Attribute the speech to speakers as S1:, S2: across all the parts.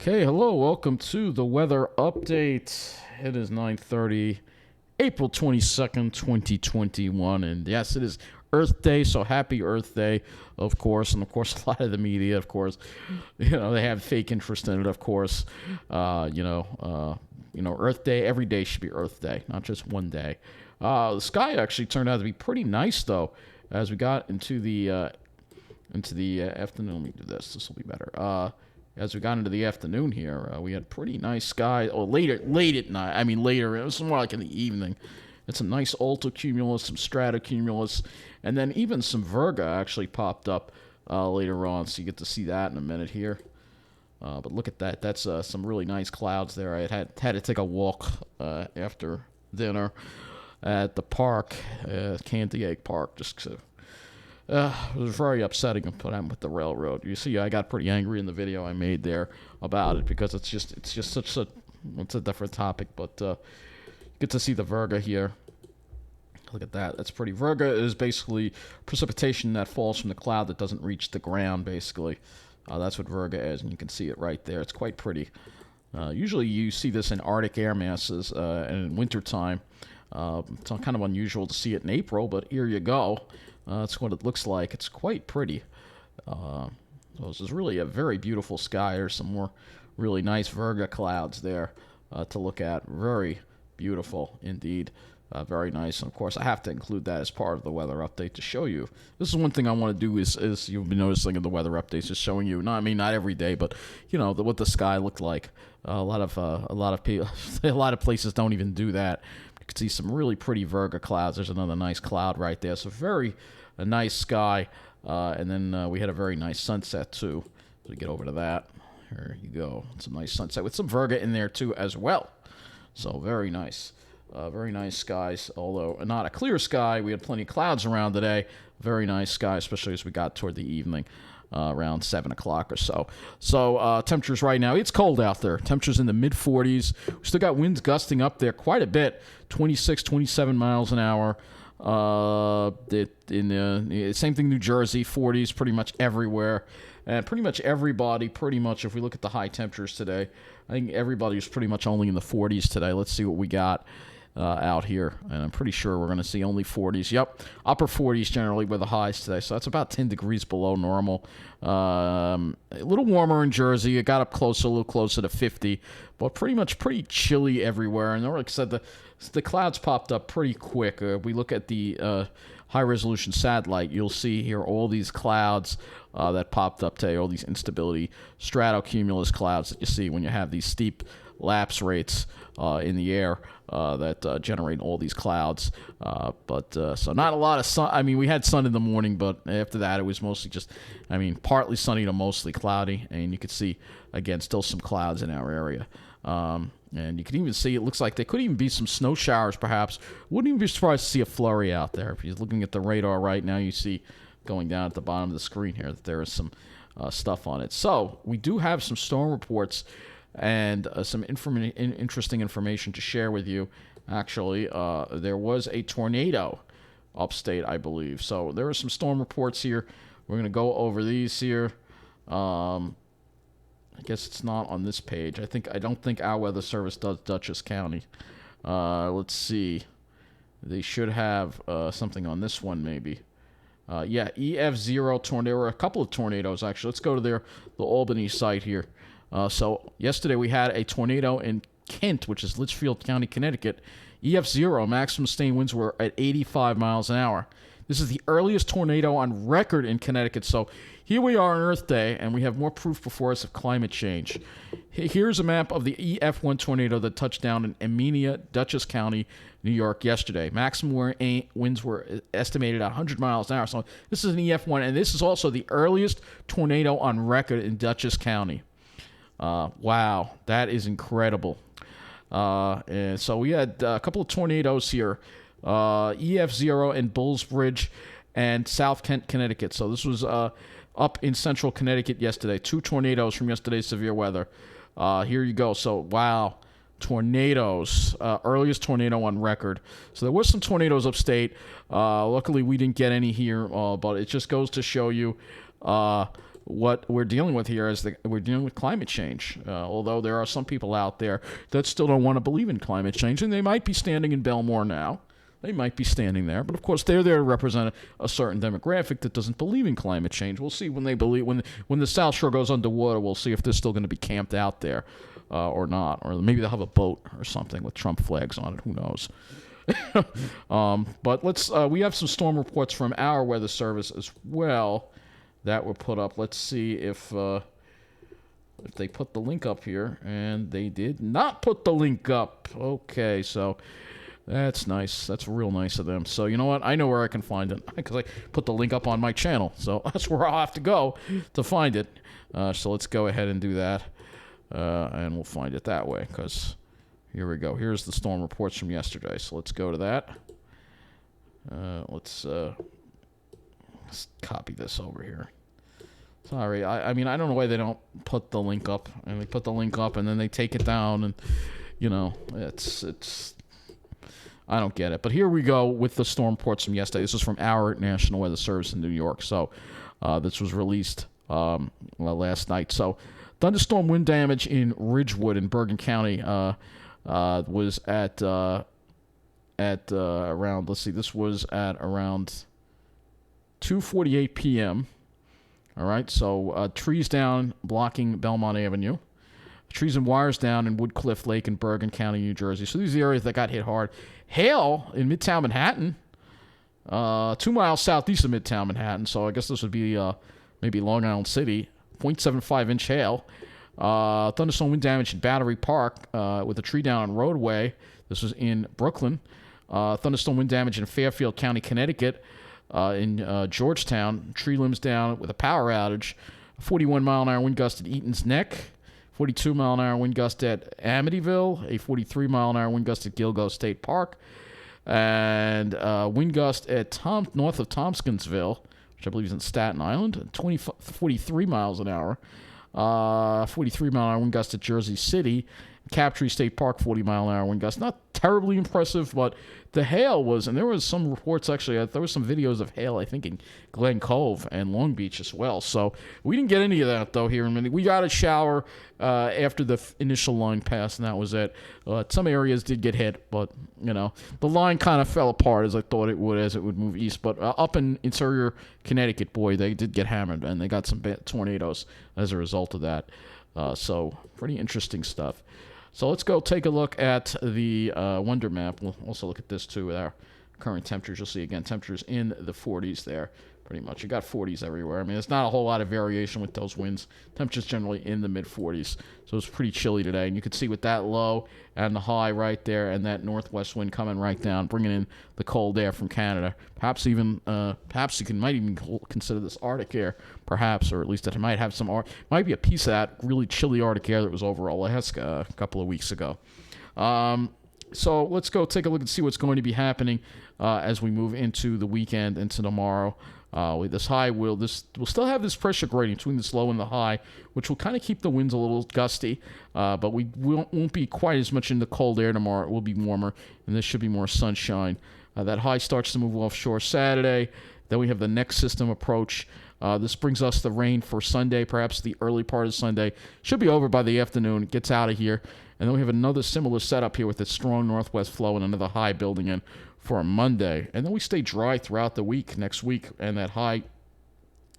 S1: Okay, hello, welcome to the weather update. It is 9:30, April 22nd, 2021, and yes, it is Earth Day, so happy Earth Day, of course, and of course a lot of the media, they have fake interest in it, of course. Earth Day, every day should be Earth Day, not just one day. The sky actually turned out to be pretty nice, though, as we got into the afternoon. Let me do this. This will be better. As we got into the afternoon here, we had pretty nice sky. Oh, late at night. I mean, later. It was more like in the evening. It's a nice altocumulus, some stratocumulus, and then even some Virga actually popped up later on. So you get to see that in a minute here. But look at that. That's some really nice clouds there. I had to take a walk after dinner at the park, Candy Egg Park, just to. It was very upsetting with the railroad. You see, I got pretty angry in the video I made there about it because it's just it's a different topic. But you get to see the Virga here. Look at that. That's pretty. Virga is basically precipitation that falls from the cloud that doesn't reach the ground, basically. That's what Virga is, and you can see it right there. It's quite pretty. Usually you see this in Arctic air masses and in wintertime. It's kind of unusual to see it in April, but here you go. That's what it looks like. It's quite pretty. So this is really a very beautiful sky. There's some more really nice Virga clouds there to look at. Very beautiful indeed. Very nice. And of course, I have to include that as part of the weather update to show you. This is one thing I want to do is you've been noticing in the weather updates is showing you. Not every day, but what the sky looked like. A lot of people, a lot of places don't even do that. You can see some really pretty Virga clouds. There's another nice cloud right there. So a nice sky, and then we had a very nice sunset too. So we get over to that. Here you go. It's a nice sunset with some Virga in there too as well. So very nice skies. Although not a clear sky, we had plenty of clouds around today. Very nice sky, especially as we got toward the evening. Around 7 o'clock or so. So temperatures right now, it's cold out there. Temperatures in the mid-40s. We still got winds gusting up there quite a bit, 26, 27 miles an hour. Same thing, New Jersey, 40s pretty much everywhere. And pretty much everybody, if we look at the high temperatures today, I think everybody's pretty much only in the 40s today. Let's see what we got out here, and I'm pretty sure we're going to see only 40s. Yep, upper 40s generally were the highs today, so that's about 10 degrees below normal. A little warmer in Jersey. It got up a little closer to 50, but pretty chilly everywhere. And like I said, the clouds popped up pretty quick. If we look at the high-resolution satellite, you'll see here all these clouds that popped up today, all these instability stratocumulus clouds that you see when you have these steep lapse rates in the air that generate all these clouds. So not a lot of sun. I mean, we had sun in the morning, but after that it was mostly partly sunny to mostly cloudy. And you could see, again, still some clouds in our area. And you can even see, it looks like there could even be some snow showers, perhaps. Wouldn't even be surprised to see a flurry out there. If you're looking at the radar right now, you see going down at the bottom of the screen here that there is some stuff on it. So we do have some storm reports and some interesting information to share with you. Actually, there was a tornado upstate, I believe. So there are some storm reports here. We're going to go over these here. I guess it's not on this page. I don't think our weather service does Dutchess County. Let's see. They should have something on this one, maybe. EF0 tornado. There were a couple of tornadoes, actually. Let's go to the Albany site here. So yesterday we had a tornado in Kent, which is Litchfield County, Connecticut. EF0, maximum sustained winds were at 85 miles an hour. This is the earliest tornado on record in Connecticut. So here we are on Earth Day, and we have more proof before us of climate change. Here's a map of the EF1 tornado that touched down in Emenia, Dutchess County, New York yesterday. Maximum winds were estimated at 100 miles an hour. So this is an EF1, and this is also the earliest tornado on record in Dutchess County. Wow, that is incredible. And so we had a couple of tornadoes here. EF0 in Bullsbridge and South Kent, Connecticut. So this was up in central Connecticut yesterday. 2 tornadoes from yesterday's severe weather. Here you go. So, wow. Tornadoes. Earliest tornado on record. So there was some tornadoes upstate. Luckily, we didn't get any here, but it just goes to show you what we're dealing with here is that we're dealing with climate change. Although there are some people out there that still don't want to believe in climate change, and they might be standing in Belmore now. They might be standing there, but of course they're there to represent a certain demographic that doesn't believe in climate change. We'll see when they believe when the South Shore goes underwater. We'll see if they're still going to be camped out there or not, or maybe they'll have a boat or something with Trump flags on it. Who knows? But let's. We have some storm reports from our weather service as well that were put up. Let's see if they put the link up here, and they did not put the link up. Okay, so. That's nice. That's real nice of them. So you know what? I know where I can find it because I put the link up on my channel. So that's where I'll have to go to find it. So let's go ahead and do that. And we'll find it that way because here we go. Here's the storm reports from yesterday. So let's go to that. Let's copy this over here. Sorry. I mean, I don't know why they don't put the link up. And they put the link up and then they take it down. And, you know, it's I don't get it. But here we go with the storm reports from yesterday. This is from our National Weather Service in New York. So this was released last night. So thunderstorm wind damage in Ridgewood in Bergen County was at around, let's see, this was at around 2:48 p.m. All right, so trees down blocking Belmont Avenue. Trees and wires down in Woodcliff Lake in Bergen County, New Jersey. So these are the areas that got hit hard. Hail in Midtown Manhattan, 2 miles southeast of Midtown Manhattan. So I guess this would be maybe Long Island City. 0.75-inch hail. Thunderstorm wind damage in Battery Park with a tree down on roadway. This was in Brooklyn. Thunderstorm wind damage in Fairfield County, Connecticut. In Georgetown, tree limbs down with a power outage. 41-mile-an-hour wind gust at Eaton's Neck. 42-mile-an-hour wind gust at Amityville, a 43-mile-an-hour wind gust at Gilgo State Park, and wind gust at north of Tompkinsville, which I believe is in Staten Island, 43 miles an hour. 43-mile-an-hour wind gust at Jersey City, Captree State Park, 40-mile-an-hour wind gust. Not terribly impressive, but the hail was, and there was some reports actually, there was some videos of hail, I think, in Glen Cove and Long Beach as well. So we didn't get any of that, though, here in a minute. We got a shower after the initial line passed, and that was it. Some areas did get hit, but, you know, the line kind of fell apart as I thought it would as it would move east. But up in interior Connecticut, boy, they did get hammered, and they got some bad tornadoes as a result of that. So pretty interesting stuff. So let's go take a look at the Wonder Map. We'll also look at this, too, with our current temperatures. You'll see, again, temperatures in the 40s there, pretty much. You got 40s everywhere. I mean, there's not a whole lot of variation with those winds. Temperatures generally in the mid-40s. So it's pretty chilly today. And you can see with that low and the high right there and that northwest wind coming right down, bringing in the cold air from Canada. Perhaps even, perhaps you might even consider this Arctic air, perhaps, or at least that it might have some, might be a piece of that really chilly Arctic air that was over Alaska a couple of weeks ago. So let's go take a look and see what's going to be happening as we move into the weekend, into tomorrow. With this high, we'll still have this pressure gradient between this low and the high, which will kind of keep the winds a little gusty, but we won't be quite as much in the cold air tomorrow. It will be warmer, and there should be more sunshine. That high starts to move offshore Saturday. Then we have the next system approach. This brings us the rain for Sunday, perhaps the early part of Sunday. Should be over by the afternoon. It gets out of here. And then we have another similar setup here with a strong northwest flow and another high building in for a Monday. And then we stay dry throughout the week, next week, and that high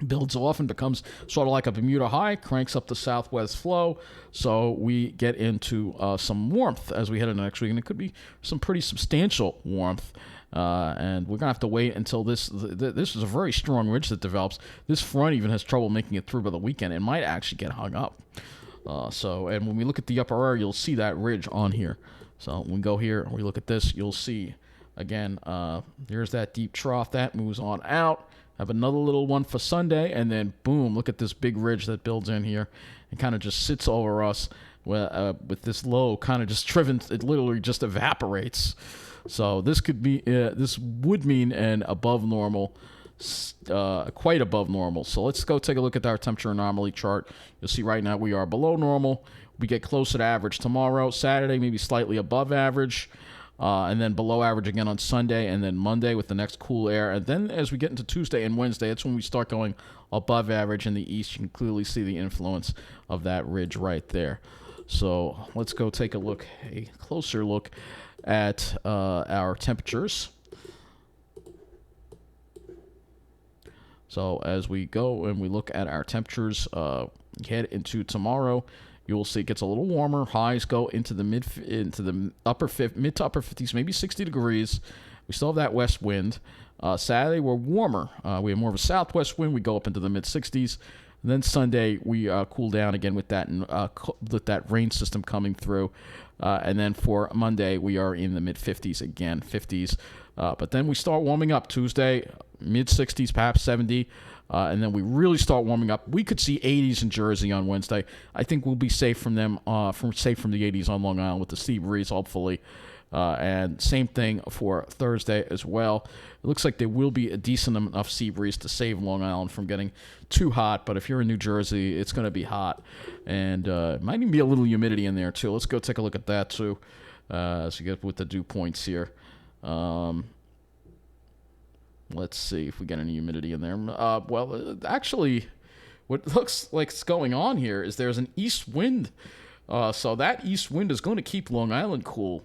S1: builds off and becomes sort of like a Bermuda high, cranks up the southwest flow. So we get into some warmth as we head into next week, and it could be some pretty substantial warmth. And we're going to have to wait until this is a very strong ridge that develops. This front even has trouble making it through by the weekend. It might actually get hung up. And when we look at the upper area, you'll see that ridge on here. So when we go here and we look at this, you'll see, again, there's that deep trough. That moves on out. Have another little one for Sunday, and then, boom, look at this big ridge that builds in here and kind of just sits over us with this low kind of just driven. It literally just evaporates. So this could be, this would mean an above normal, quite above normal. So let's go take a look at our temperature anomaly chart. You'll see right now we are below normal. We get closer to average tomorrow. Saturday, maybe slightly above average. And then below average again on Sunday, and then Monday with the next cool air. And then as we get into Tuesday and Wednesday, that's when we start going above average in the east. You can clearly see the influence of that ridge right there. So let's go take a closer look at our temperatures. So as we go and we look at our temperatures, head into tomorrow, you will see it gets a little warmer. Highs go into the mid to upper 50s, maybe 60 degrees. We still have that west wind. Saturday we're warmer. We have more of a southwest wind. We go up into the mid 60s. And then Sunday we cool down again with that rain system coming through. And then for Monday we are in the mid 50s again, 50s. But then we start warming up Tuesday, mid 60s, perhaps 70. And then we really start warming up. We could see 80s in Jersey on Wednesday. I think we'll be safe from them, safe from the 80s on Long Island with the sea breeze, hopefully. And same thing for Thursday as well. It looks like there will be a decent enough sea breeze to save Long Island from getting too hot. But if you're in New Jersey, it's going to be hot. And it might even be a little humidity in there, too. Let's go take a look at that, too, as we get with the dew points here. Let's see if we get any humidity in there. Well, actually, what looks like is going on here is there's an east wind. So that east wind is going to keep Long Island cool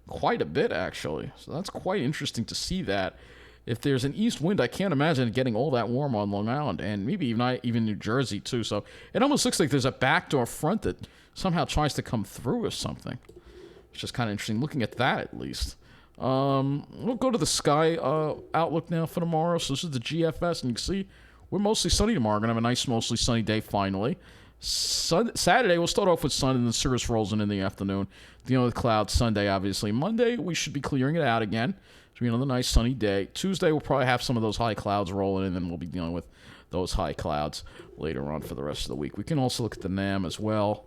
S1: quite a bit, actually. So that's quite interesting to see that. If there's an east wind, I can't imagine it getting all that warm on Long Island, and maybe even New Jersey, too. So it almost looks like there's a backdoor front that somehow tries to come through or something. It's just kind of interesting looking at that, at least. We'll go to the sky outlook now for tomorrow. So this is the GFS, and you can see we're mostly sunny tomorrow. We're going to have a nice, mostly sunny day finally. Saturday, we'll start off with sun, and the cirrus rolls in the afternoon. Dealing with clouds Sunday, obviously. Monday, we should be clearing it out again. It's going to be another nice sunny day. Tuesday, we'll probably have some of those high clouds rolling in, and then we'll be dealing with those high clouds later on for the rest of the week. We can also look at the NAM as well.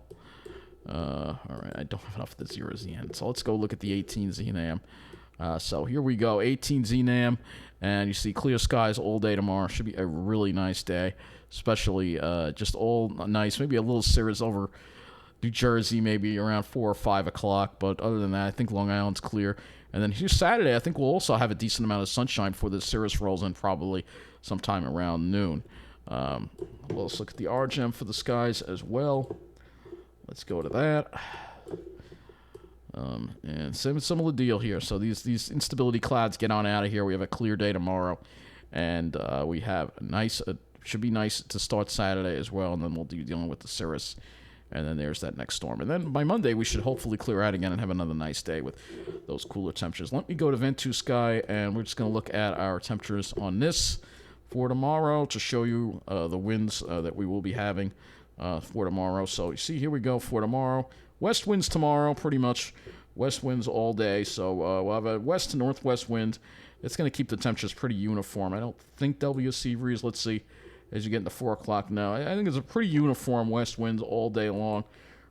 S1: All right, I don't have enough of the 0Z so let's go look at the 18Z NAM. So here we go, 18Z NAM, and you see clear skies all day tomorrow. Should be a really nice day, especially just all nice. Maybe a little cirrus over New Jersey, maybe around 4 or 5 o'clock. But other than that, I think Long Island's clear. And then here's Saturday. I think we'll also have a decent amount of sunshine before the cirrus rolls in, probably sometime around noon. Let's look at the RGM for the skies as well. Let's go to that. And similar deal here. So these instability clouds get on out of here. We have a clear day tomorrow, and we have a nice. Should be nice to start Saturday as well, and then we'll be dealing with the cirrus, and then there's that next storm, and then by Monday we should hopefully clear out again and have another nice day with those cooler temperatures. Let me go to Ventu Sky, and we're just going to look at our temperatures on this for tomorrow to show you the winds that we will be having for tomorrow. So you see, here we go for tomorrow. West winds tomorrow, pretty much west winds all day. So we'll have a west to northwest wind. It's going to keep the temperatures pretty uniform. I don't think there'll be a sea breeze. Let's see as you get into 4 o'clock now. I think it's a pretty uniform west winds all day long,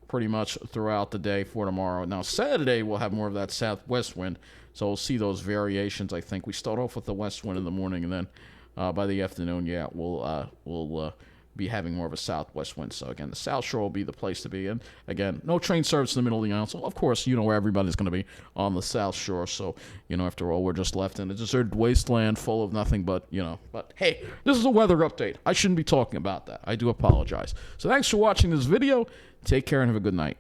S1: pretty much throughout the day for tomorrow. Now, Saturday, we'll have more of that southwest wind, so we'll see those variations, I think. We start off with the west wind in the morning, and then by the afternoon, yeah, we'll be having more of a southwest wind. So again, the South Shore will be the place to be. And again, no train service in the middle of the island. So of course, you know where everybody's going to be, on the South Shore. So, after all, we're just left in a deserted wasteland full of nothing but, But hey, this is a weather update. I shouldn't be talking about that. I do apologize. So thanks for watching this video. Take care and have a good night.